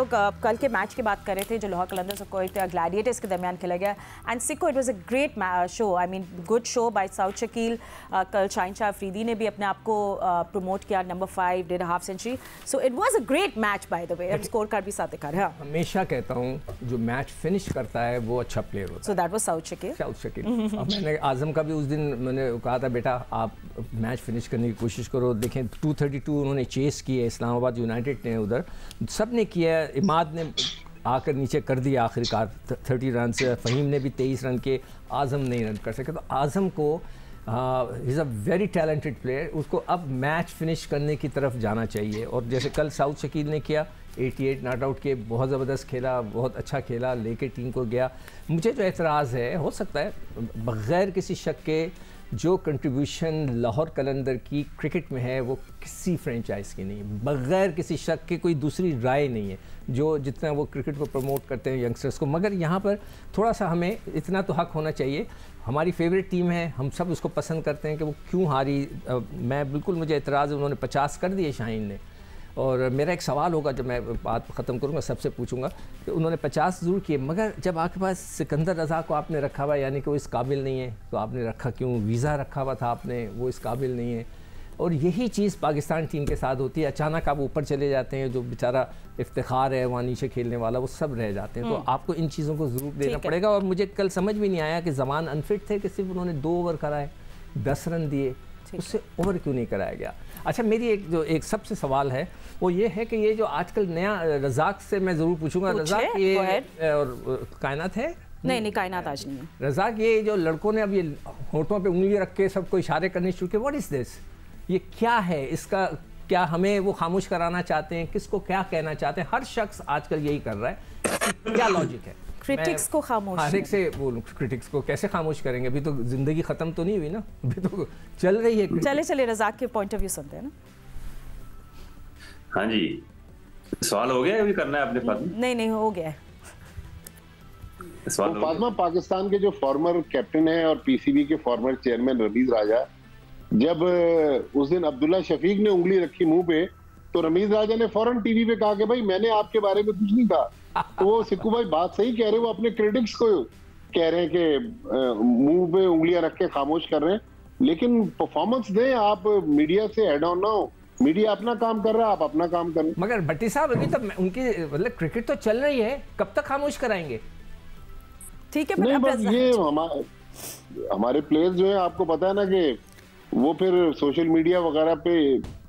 कल के मैच की बात कर रहे थे जो लाहौर कलंदर्स और कोयत ग्लैडिएटर्स के दरमियान खेला गया एंड सिको it was a great show I mean good show by Saud Shakeel. कल शाहीन शाह अफरीदी ने भी अपने आप को प्रमोट किया, number 5 did half century, so it was a great match by the way and score card भी साथ दिखा रहा है। हमेशा कहता हूँ जो मैच फिनिश करता है वो अच्छा प्लेयर होता है। So that was south Shakeel. मैंने आजम का भी उस दिन मैंने कहा था बेटा आप मैच फिनिश करने की कोशिश करो। देखें 232 उन्होंने चेस किए, इस्लामाबाद यूनाइटेड ने उधर सब ने किया, इमाद ने आकर नीचे कर दिया आखिरकार 30 रन से, फ़हीम ने भी 23 रन के, आज़म नहीं रन कर सके। तो आज़म को is a very talented player, उसको अब मैच फिनिश करने की तरफ जाना चाहिए। और जैसे कल साउथ शकील ने किया 88 नॉट आउट के, बहुत ज़बरदस्त खेला, बहुत अच्छा खेला, लेके टीम को गया। मुझे जो एतराज़ है, हो सकता है बग़ैर किसी शक के जो कंट्रीब्यूशन लाहौर कलंदर की क्रिकेट में है वो किसी फ्रेंचाइज की नहीं है, बग़ैर किसी शक के कोई दूसरी राय नहीं है जो जितना वो क्रिकेट को प्रमोट करते हैं यंगस्टर्स को। मगर यहाँ पर थोड़ा सा हमें इतना तो हक होना चाहिए, हमारी फेवरेट टीम है, हम सब उसको पसंद करते हैं कि वो क्यों हारी। मैं बिल्कुल, मुझे एतराज़ है, उन्होंने 50 कर दिए शाहीन ने। और मेरा एक सवाल होगा जब मैं बात ख़त्म करूँगा, सबसे पूछूंगा कि उन्होंने 50 ज़रूर किए, मगर जब आपके पास सिकंदर रज़ा को आपने रखा हुआ, यानी कि वो इस काबिल नहीं है, तो आपने रखा क्यों? वीज़ा रखा हुआ था आपने, वो इस काबिल नहीं है। और यही चीज़ पाकिस्तान टीम के साथ होती है, अचानक आप ऊपर चले जाते हैं, जो बेचारा इफ्तिखार है वहाँ नीचे खेलने वाला, वो सब रह जाते हैं। तो आपको इन चीज़ों को ज़रूर देना पड़ेगा। और मुझे कल समझ भी नहीं आया कि ज़मान अनफिट थे कि सिर्फ उन्होंने 2 ओवर कराए, 10 रन दिए, उससे ओवर क्यों नहीं कराया गया? अच्छा, मेरी एक सबसे सवाल है वो ये है कि ये जो आजकल नया, रज़ाक से मैं ज़रूर पूछूंगा, रज़ाक ये और कायनात है? नहीं कायनात आज नहीं है। रज़ाक, ये जो लड़कों ने अब ये होठों पे उंगली रख के सबको इशारे करने शुरू किए, व्हाट इज़ दिस? ये क्या है? इसका क्या हमें वो खामोश कराना चाहते हैं? किसको क्या कहना चाहते हैं? हर शख्स आजकल यही कर रहा है, क्या लॉजिक है? क्रिटिक्स को खामोश, हर एक से बोलूं, क्रिटिक्स को कैसे खामोश करेंगे? अभी तो जिंदगी खत्म तो नहीं हुई ना, अभी तो चल रही है। चले रज़ाक के पॉइंट ऑफ व्यू सुनते हैं ना। हाँ जी, सवाल हो गया, अभी करना है अपने पास? नहीं हो गया है सवाल। फातिमा, पाकिस्तान के जो फॉर्मर कैप्टन है और पीसीबी के फॉर्मर चेयरमैन रमीज राजा, जब उस दिन अब्दुल्ला शफीक ने उंगली रखी मुंह पे, तो रमीज राजा ने फौरन टीवी पे कहा कि भाई मैंने आपके बारे में कुछ नहीं कहा। तो वो सिक्कू भाई बात सही कह रहे, वो अपने क्रिटिक्स को कह रहे हैं कि मुंह पे उंगलियां रख के खामोश कर रहे हैं, लेकिन परफॉर्मेंस दें। आप मीडिया से हेड ऑन ना हो, मीडिया अपना काम कर रहा है, आप अपना काम करें। मगर भट्टी साहब, अभी तो उनकी मतलब क्रिकेट तो चल रही है, कब तक खामोश कराएंगे? ठीक है, नहीं बस ये हमारे प्लेयर्स जो है, आपको पता है ना कि वो फिर सोशल मीडिया वगैरह पे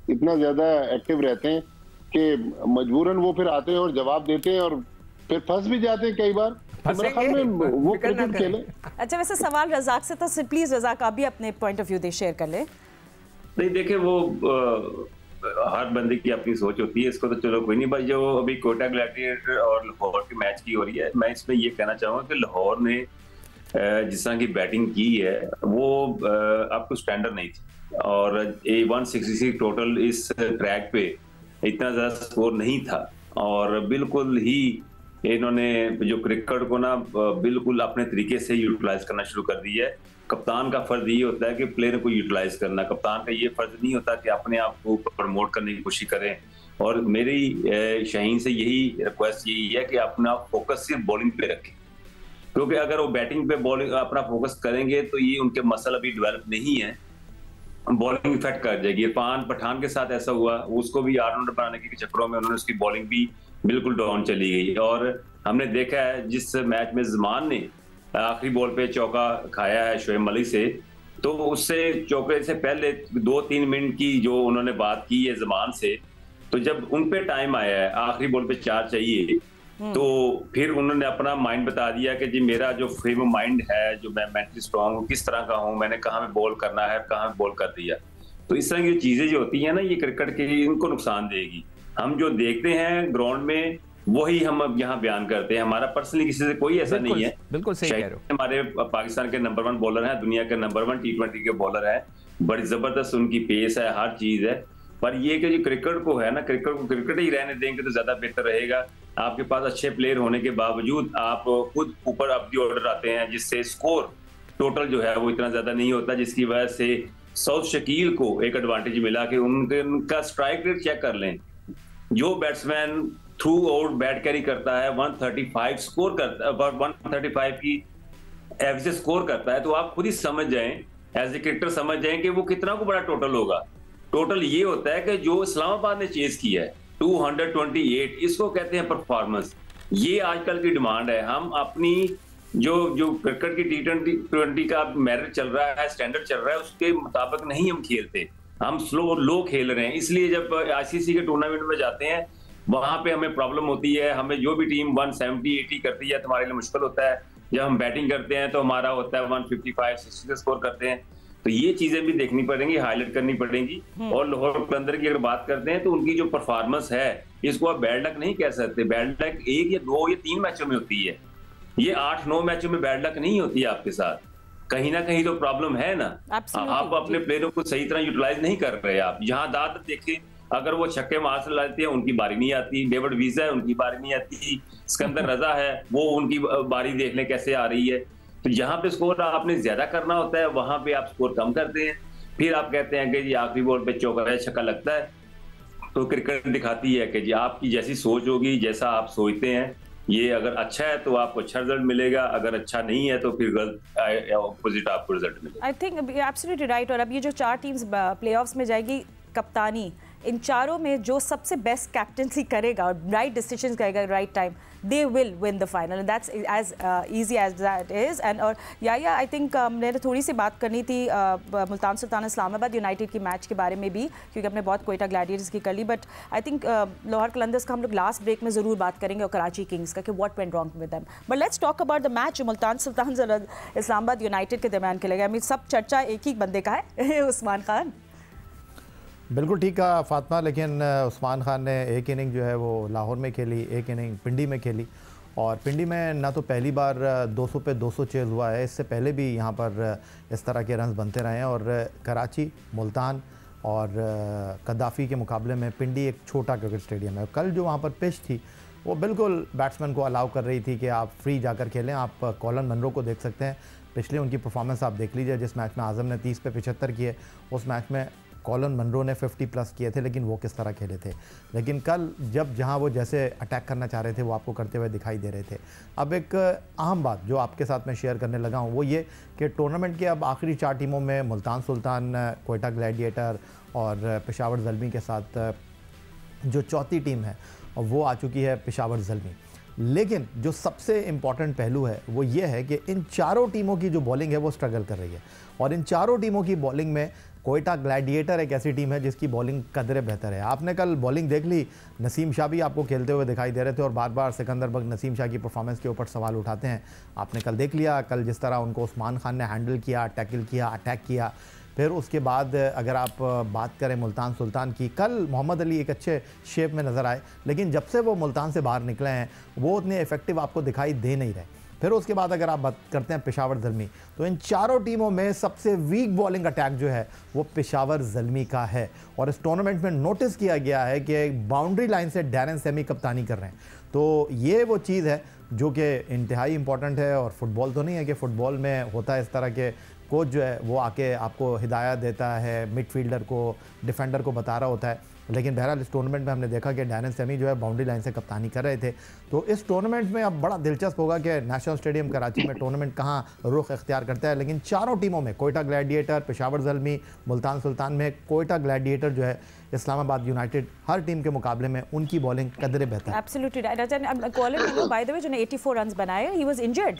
इतना ज्यादा एक्टिव रहते हैं कि मजबूरन वो फिर आते हैं और जवाब देते हैं और फिर फंस भी जाते हैं कई बार। तो मेरे ख्याल में वो क्रिकेट खेले। अच्छा, वैसे सवाल रज़ाक से था, प्लीज रज़ाक आप भी अपने point of view they share कर ले। नहीं देखिए, वो हर बंदे की अपनी सोच होती है, इसको तो चलो कोई नहीं। भाई जो अभी कोयटा ग्लैडिएटर और लाहौर के मैच की हो रही है, मैं इसमें ये कहना चाहूँगा कि लाहौर ने जिस तरह की बैटिंग की है वो आपको स्टैंडर्ड नहीं थी, और 166 टोटल इस ट्रैक पे इतना ज़्यादा स्कोर नहीं था। और बिल्कुल ही इन्होंने जो क्रिकेट को ना बिल्कुल अपने तरीके से यूटिलाइज करना शुरू कर दिया है। कप्तान का फर्ज ये होता है कि प्लेयर को यूटिलाइज करना, कप्तान का ये फर्ज नहीं होता कि अपने आप को प्रमोट करने की कोशिश करें। और मेरी शाहीन से यही रिक्वेस्ट यही है कि अपना फोकस सिर्फ बॉलिंग पे रखें, क्योंकि अगर वो बैटिंग पे बॉलिंग अपना फोकस करेंगे तो ये उनके मसल अभी डेवलप नहीं है, बॉलिंग इफेक्ट कर जाएगी। इरफान पठान के साथ ऐसा हुआ, उसको भी ऑलराउंडर बनाने के चक्करों में उन्होंने उसकी बॉलिंग भी बिल्कुल डाउन चली गई। और हमने देखा है जिस मैच में ज़मान ने आखिरी बॉल पे चौका खाया है शोएब मलिक से, तो उससे चौके से पहले 2-3 मिनट की जो उन्होंने बात की है ज़मान से, तो जब उन पे टाइम आया है आखिरी बॉल पे 4 चाहिए, तो फिर उन्होंने अपना माइंड बता दिया कि जी मेरा जो फ्रेम ऑफ माइंड है, जो मैं मेंटली स्ट्रांग हूँ, किस तरह का हूँ, मैंने कहाँ पे बॉल करना है, कहाँ पे बॉल कर दिया। तो इस तरह की चीजें जो होती हैं ना, ये क्रिकेट के इनको नुकसान देगी। हम जो देखते हैं ग्राउंड में वही हम अब यहाँ बयान करते हैं, हमारा पर्सनली किसी से कोई ऐसा नहीं है। बिल्कुल सही कह रहे हो। हमारे पाकिस्तान के नंबर 1 बॉलर हैं, दुनिया के नंबर 1 T20 के बॉलर हैं, बड़ी जबरदस्त उनकी पेस है, हर चीज है। पर ये कि जो क्रिकेट को है ना, क्रिकेट को क्रिकेट ही रहने देंगे तो ज्यादा बेहतर रहेगा। आपके पास अच्छे प्लेयर होने के बावजूद आप खुद ऊपर अप दी ऑर्डर आते हैं, जिससे स्कोर टोटल जो है वो इतना ज्यादा नहीं होता, जिसकी वजह से साउथ शकील को एक एडवांटेज मिला कि उनका स्ट्राइक रेट चेक कर लें। जो batsman through out bat carry करता है, 135 स्कोर करता है, 135 की एवरेज स्कोर करता है, तो आप खुद ही समझ जाएं, एज ए क्रिकेटर समझ जाएं कि वो कितना को बड़ा टोटल होगा। टोटल ये होता है कि जो इस्लामाबाद ने चेज किया है 228, इसको कहते हैं परफॉर्मेंस। ये आजकल की डिमांड है। हम अपनी जो क्रिकेट की T20 का मेरिट चल रहा है, स्टैंडर्ड चल रहा है, उसके मुताबिक नहीं हम खेलते, हम लो खेल रहे हैं। इसलिए जब आईसीसी के टूर्नामेंट में जाते हैं वहां पे हमें प्रॉब्लम होती है। हमें जो भी टीम 170-80 करती है तो हमारे लिए मुश्किल होता है। जब हम बैटिंग करते हैं तो हमारा होता है 155-60 का स्कोर करते हैं। तो ये चीजें भी देखनी पड़ेंगी, हाईलाइट करनी पड़ेंगी। और लाहौर कलंदर की अगर बात करते हैं तो उनकी जो परफॉर्मेंस है, इसको आप बैड लक नहीं कह सकते। बैड लक 1 या 2 या 3 मैचों में होती है, ये 8-9 मैचों में बैड लक नहीं होती है आपके साथ। कहीं ना कहीं तो प्रॉब्लम है ना। आप अपने प्लेयरों को सही तरह यूटिलाइज नहीं कर रहे। आप जहां दाद देखें, अगर वो छक्के मार से लाते हैं उनकी बारी नहीं आती। डेविड वीजा है, उनकी बारी नहीं आती। सिकंदर रजा है, वो उनकी बारी देख लें कैसे आ रही है। तो जहां पे स्कोर आपने ज्यादा करना होता है वहां पे आप स्कोर कम करते हैं। फिर आप कहते हैं कि जी आखिरी बॉल पे चौका या छक्का लगता है। तो क्रिकेट दिखाती है कि जी आपकी जैसी सोच होगी, जैसा आप सोचते हैं, ये अगर अच्छा है तो आपको अच्छा रिजल्ट मिलेगा, अगर अच्छा नहीं है तो फिर गलत ऑपोजिट आपको रिजल्ट मिलेगा। I think absolutely right. और अब ये जो 4 टीम्स प्लेऑफ्स में जाएगी, कप्तानी इन चारों में जो सबसे बेस्ट कैप्टनसी करेगा और राइट डिसीजंस करेगा right time, they will win the final and that's as easy as that is. And और आई थिंक मैंने थोड़ी सी बात करनी थी मुल्तान सुल्तान इस्लामाबाद यूनाइटेड की मैच के बारे में भी, क्योंकि हमने बहुत कोयटा ग्लैडिएटर्स की कर ली, but I think Lahore Qalandars का हम लोग लास्ट ब्रेक में ज़रूर बात करेंगे और कराची किंग्स का कि what went wrong with them. But let's talk about the match जो मुल्तान सुल्तान इस्लामाबाद यूनाइटेड के दरमियान खेलेगा। आई मीन सब चर्चा एक ही बंदे का है, उस्मान खान। बिल्कुल ठीक कहा फातिमा, लेकिन उस्मान खान ने एक इनिंग जो है वो लाहौर में खेली, एक इनिंग पिंडी में खेली। और पिंडी में ना तो पहली बार 200 पे 200 चेज़ हुआ है, इससे पहले भी यहाँ पर इस तरह के रन्स बनते रहे हैं। और कराची, मुल्तान और कद्दाफ़ी के मुकाबले में पिंडी एक छोटा क्रिकेट स्टेडियम है। कल जो वहाँ पर पिच थी वो बिल्कुल बैट्समैन को अलाउ कर रही थी कि आप फ्री जाकर खेलें। आप कॉलन मनरो को देख सकते हैं, पिछले उनकी परफॉर्मेंस आप देख लीजिए। जिस मैच में आज़म ने 30 पे 75 किए, उस मैच में कॉलन मनरो ने 50+ किए थे, लेकिन वो किस तरह खेले थे। लेकिन कल जहाँ वो जैसे अटैक करना चाह रहे थे वो आपको करते हुए दिखाई दे रहे थे। अब एक अहम बात जो आपके साथ मैं शेयर करने लगा हूँ वो ये कि टूर्नामेंट के अब आखिरी 4 टीमों में मुल्तान सुल्तान, कोयटा ग्लैडिएटर और पेशावर ज़ल्मी के साथ जो चौथी टीम है वो आ चुकी है पेशावर ज़ल्मी। लेकिन जो सबसे इम्पॉर्टेंट पहलू है वो ये है कि इन चारों टीमों की जो बॉलिंग है वो स्ट्रगल कर रही है। और इन चारों टीमों की बॉलिंग में कोयटा ग्लैडिएटर एक ऐसी टीम है जिसकी बॉलिंग कदरे बेहतर है। आपने कल बॉलिंग देख ली, नसीम शाह भी आपको खेलते हुए दिखाई दे रहे थे और बार बार सिकंदर बग नसीम शाह की परफॉर्मेंस के ऊपर सवाल उठाते हैं। आपने कल देख लिया, कल जिस तरह उनको उस्मान खान ने हैंडल किया, टैकल किया, अटैक किया। फिर उसके बाद अगर आप बात करें मुल्तान सुल्तान की, कल मोहम्मद अली एक अच्छे शेप में नज़र आए, लेकिन जब से वो मुल्तान से बाहर निकले हैं वो उतने इफेक्टिव आपको दिखाई दे नहीं रहे। फिर उसके बाद अगर आप बात करते हैं पेशावर ज़ल्मी, तो इन चारों टीमों में सबसे वीक बॉलिंग अटैक जो है वो पेशावर ज़ल्मी का है। और इस टूर्नामेंट में नोटिस किया गया है कि बाउंड्री लाइन से डैरेन सेमी कप्तानी कर रहे हैं। तो ये वो चीज़ है जो कि इंतहाई इंपॉर्टेंट है। और फुटबॉल तो नहीं है कि फ़ुटबॉल में होता है इस तरह के कोच जो है वो आके आपको हिदायत देता है, मिडफील्डर को, डिफेंडर को बता रहा होता है। लेकिन बहरहाल इस टूर्नामेंट में हमने देखा कि डैरेन सेमी जो है बाउंड्री लाइन से कप्तानी कर रहे थे। तो इस टूर्नामेंट में अब बड़ा दिलचस्प होगा कि नेशनल स्टेडियम कराची में टूर्नामेंट कहाँ रुख इख्तियार करता है। लेकिन चारों टीमों में कोयटा ग्लैडिएटर, पेशावर ज़ल्मी, मुल्तान सुल्तान में कोयटा ग्लैडिएटर जो है इस्लामाबाद यूनाइटेड, हर टीम के मुकाबले में उनकी बॉलिंग कदरे बेहतर है। Absolutely right. Colin Munro by the way जो ने 84 रन्स बनाए, ही वाज इंजर्ड।